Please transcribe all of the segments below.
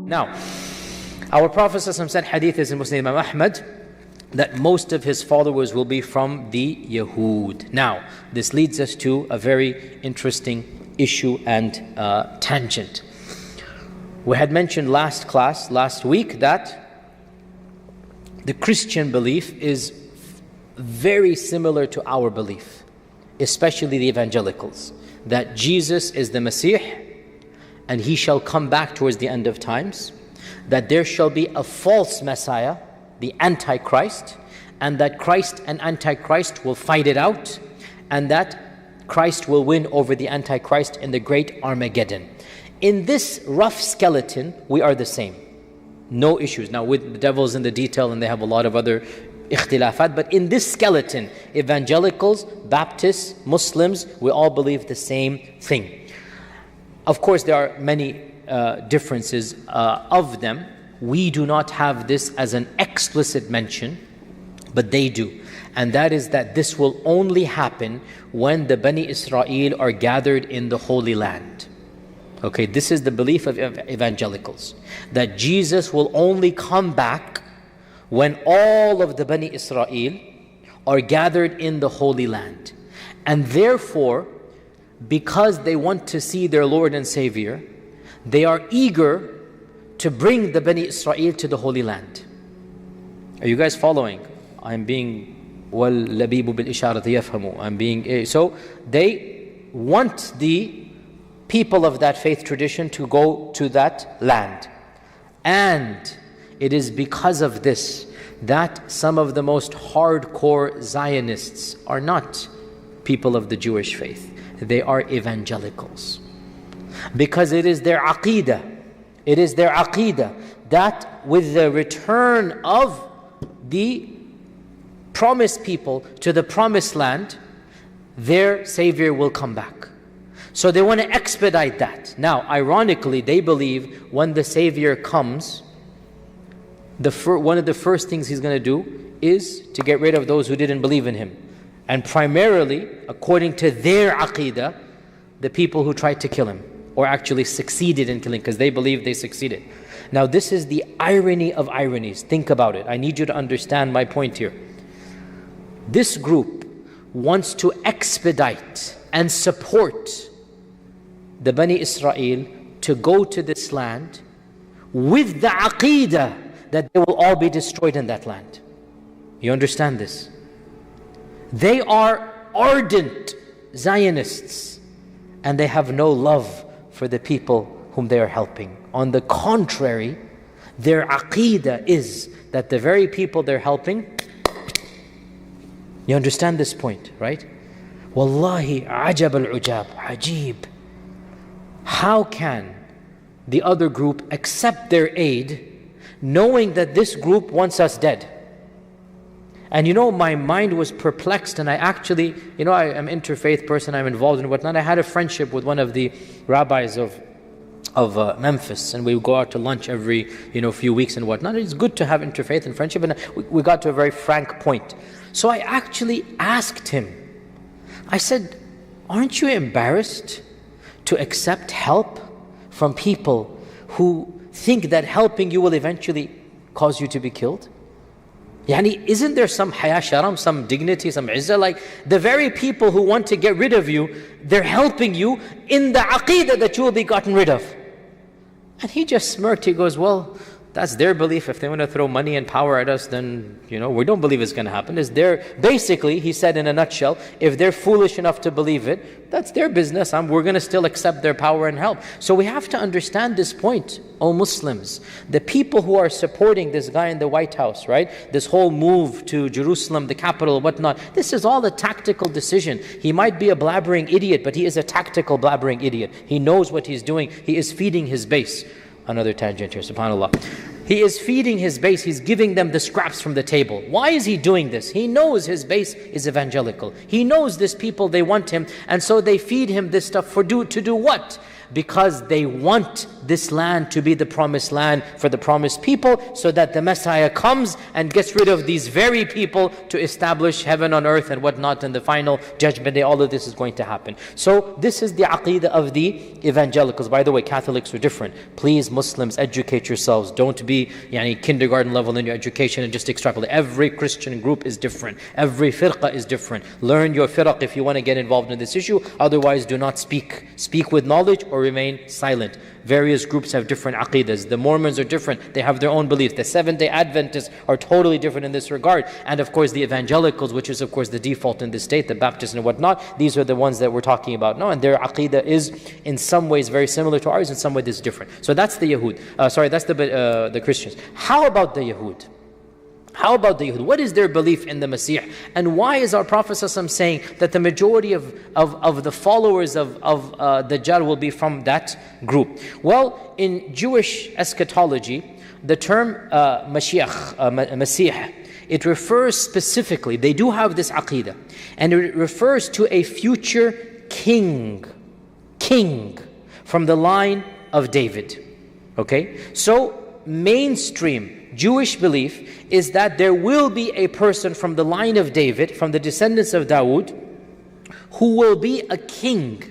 Now, our Prophet ﷺ said, hadith is in Muslim Imam Ahmad, that most of his followers will be from the Yahud. Now, this leads us to a very interesting issue and tangent. We had mentioned last week, that the Christian belief is very similar to our belief, especially the evangelicals, that Jesus is the Messiah and he shall come back towards the end of times, that there shall be a false Messiah, the Antichrist, and that Christ and Antichrist will fight it out, and that Christ will win over the Antichrist in the great Armageddon. In this rough skeleton, we are the same. No issues. Now, with the devil's in the detail, and they have a lot of other ikhtilafat, but in this skeleton, evangelicals, Baptists, Muslims, we all believe the same thing. Of course, there are many differences of them. We do not have this as an explicit mention, but they do. And that is that this will only happen when the Bani Israel are gathered in the Holy Land. Okay, this is the belief of evangelicals, that Jesus will only come back when all of the Bani Israel are gathered in the Holy Land. And therefore, because they want to see their Lord and Savior, they are eager to bring the Bani Israel to the Holy Land. Are you guys following? I'm being وَالْلَبِيبُ بِالْإِشَارَةِ يَفْهَمُ. I'm being, so they want the people of that faith tradition to go to that land. And it is because of this that some of the most hardcore Zionists are not people of the Jewish faith. They are evangelicals. Because it is their aqeedah. It is their aqeedah that with the return of the promised people to the promised land, their Savior will come back. So they want to expedite that. Now, ironically, they believe when the Savior comes, one of the first things He's going to do is to get rid of those who didn't believe in Him. And primarily, according to their aqeedah, the people who tried to kill Him, or actually succeeded in killing, because they believe they succeeded. Now, this is the irony of ironies. Think about it. I need you to understand my point here. This group wants to expedite and support the Bani Israel to go to this land with the aqeedah that they will all be destroyed in that land. You understand this? They are ardent Zionists, and they have no love for the people whom they are helping. On the contrary, their aqeedah is that the very people they're helping, you understand this point, right? Wallahi, ajab al-ujab, ajib. How can the other group accept their aid knowing that this group wants us dead? And my mind was perplexed, and I actually, I am an interfaith person, I'm involved in whatnot. I had a friendship with one of the rabbis of Memphis, and we would go out to lunch every few weeks and whatnot. It's good to have interfaith and friendship, and we got to a very frank point. So I actually asked him, I said, aren't you embarrassed to accept help from people who think that helping you will eventually cause you to be killed? Isn't there some haya sharam, some dignity, some izzah? Like the very people who want to get rid of you, they're helping you in the aqeedah that you will be gotten rid of. And he just smirked. He goes, well, that's their belief. If they want to throw money and power at us, then, we don't believe it's going to happen. Basically, he said in a nutshell, if they're foolish enough to believe it, that's their business. We're going to still accept their power and help. So we have to understand this point, O Muslims. The people who are supporting this guy in the White House, right? This whole move to Jerusalem, the capital, whatnot, this is all a tactical decision. He might be a blabbering idiot, but he is a tactical blabbering idiot. He knows what he's doing. He is feeding his base. Another tangent here, subhanAllah. He is feeding his base, he's giving them the scraps from the table. Why is he doing this? He knows his base is evangelical. He knows this people, they want him, and so they feed him this stuff to do what? because they want this land to be the promised land for the promised people, so that the Messiah comes and gets rid of these very people to establish heaven on earth and whatnot, and the final judgment day. All of this is going to happen. So this is the aqeedah of the evangelicals. By the way, Catholics are different. Please, Muslims, educate yourselves. Don't be kindergarten level in your education and just extrapolate. Every Christian group is different. Every firqa is different. Learn your firq if you want to get involved in this issue. Otherwise, do not speak. Speak with knowledge or remain silent. Various groups have different aqeedas. The Mormons are different. They have their own beliefs. The Seventh-day Adventists are totally different in this regard. And of course, the evangelicals, which is of course the default in this state, the Baptists and whatnot, these are the ones that we're talking about now. And their aqeedah is in some ways very similar to ours, in some ways it's different. So that's the Yahud. That's the Christians. How about the Yahud? How about the Yahud? What is their belief in the Masih? And why is our Prophet ﷺ saying that the majority of the followers of Dajjal will be from that group? Well, in Jewish eschatology, the term Masih, it refers specifically, they do have this aqeedah, and it refers to a future king from the line of David. Okay? So, mainstream Jewish belief is that there will be a person from the line of David, from the descendants of Dawood, who will be a king,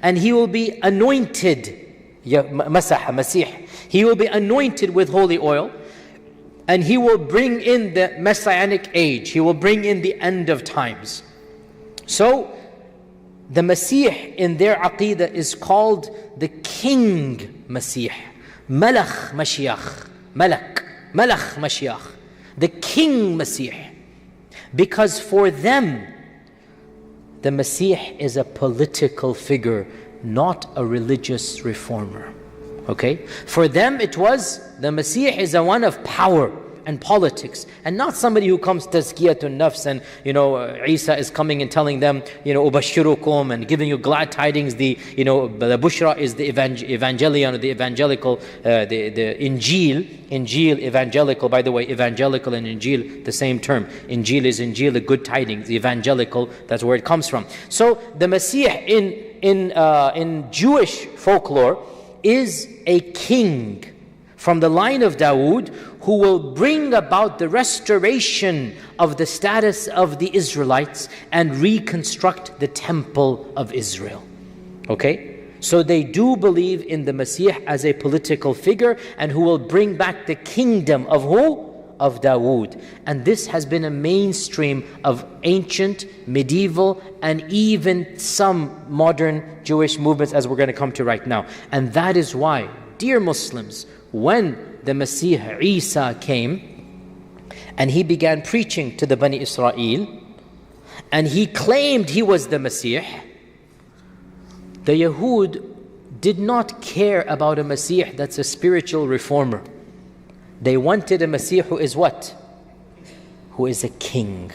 and he will be anointed, Masih. He will be anointed with holy oil, and he will bring in the messianic age. He will bring in the end of times. So, the Masih in their aqeedah is called the King Masih, Malach Mashiach, Malach Mashiach, the King Masih. Because for them, the Masih is a political figure, not a religious reformer. Okay? For them it was, the Masih is a one of power and politics, and not somebody who comes tazkiyatun nafs, and Isa is coming and telling them, ubashirukum, and giving you glad tidings. The bushra is the evangelion, or the evangelical, the Injil, evangelical. By the way, evangelical and Injil, the same term. Injil is Injil, the good tidings. The evangelical, that's where it comes from. So the Masih in Jewish folklore is a king from the line of Dawood, who will bring about the restoration of the status of the Israelites and reconstruct the temple of Israel. Okay? So they do believe in the Masih as a political figure, and who will bring back the kingdom of who? Of Dawood. And this has been a mainstream of ancient, medieval, and even some modern Jewish movements, as we're going to come to right now. And that is why, dear Muslims, when the Masih Isa came and he began preaching to the Bani Israel, and he claimed he was the Masih, the Yahud did not care about a Masih that's a spiritual reformer. They wanted a Masih who is what? Who is a king.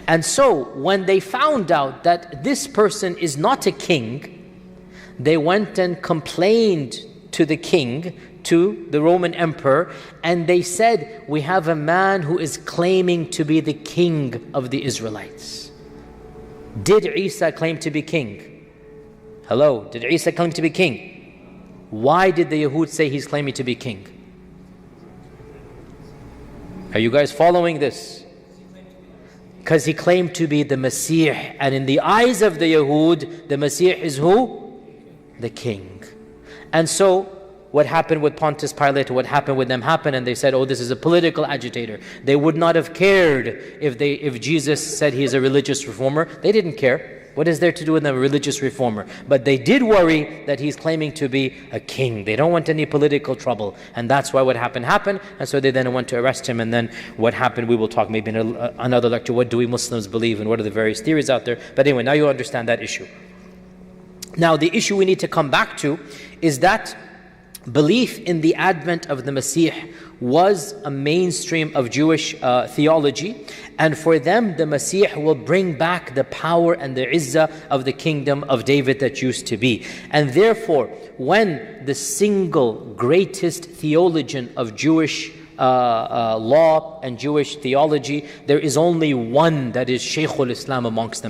And so when they found out that this person is not a king, they went and complained to the king, to the Roman emperor, and they said, we have a man who is claiming to be the king of the Israelites. Did Isa claim to be king? Hello, did Isa claim to be king? Why did the Yahud say he's claiming to be king? Are you guys following this? Because he claimed to be the Masih, and in the eyes of the Yahud, the Masih is who? The king. And so, what happened with Pontius Pilate, what happened with them happened, and they said, oh, this is a political agitator. They would not have cared if Jesus said he is a religious reformer. They didn't care. What is there to do with a religious reformer? But they did worry that he's claiming to be a king. They don't want any political trouble. And that's why what happened. And so they then went to arrest him. And then what happened, we will talk maybe in another lecture. What do we Muslims believe, and what are the various theories out there? But anyway, now you understand that issue. Now the issue we need to come back to is that belief in the advent of the Masih was a mainstream of Jewish theology, and for them the Masih will bring back the power and the izzah of the kingdom of David that used to be. And therefore, when the single greatest theologian of Jewish law and Jewish theology, there is only one that is Shaykhul Islam amongst them.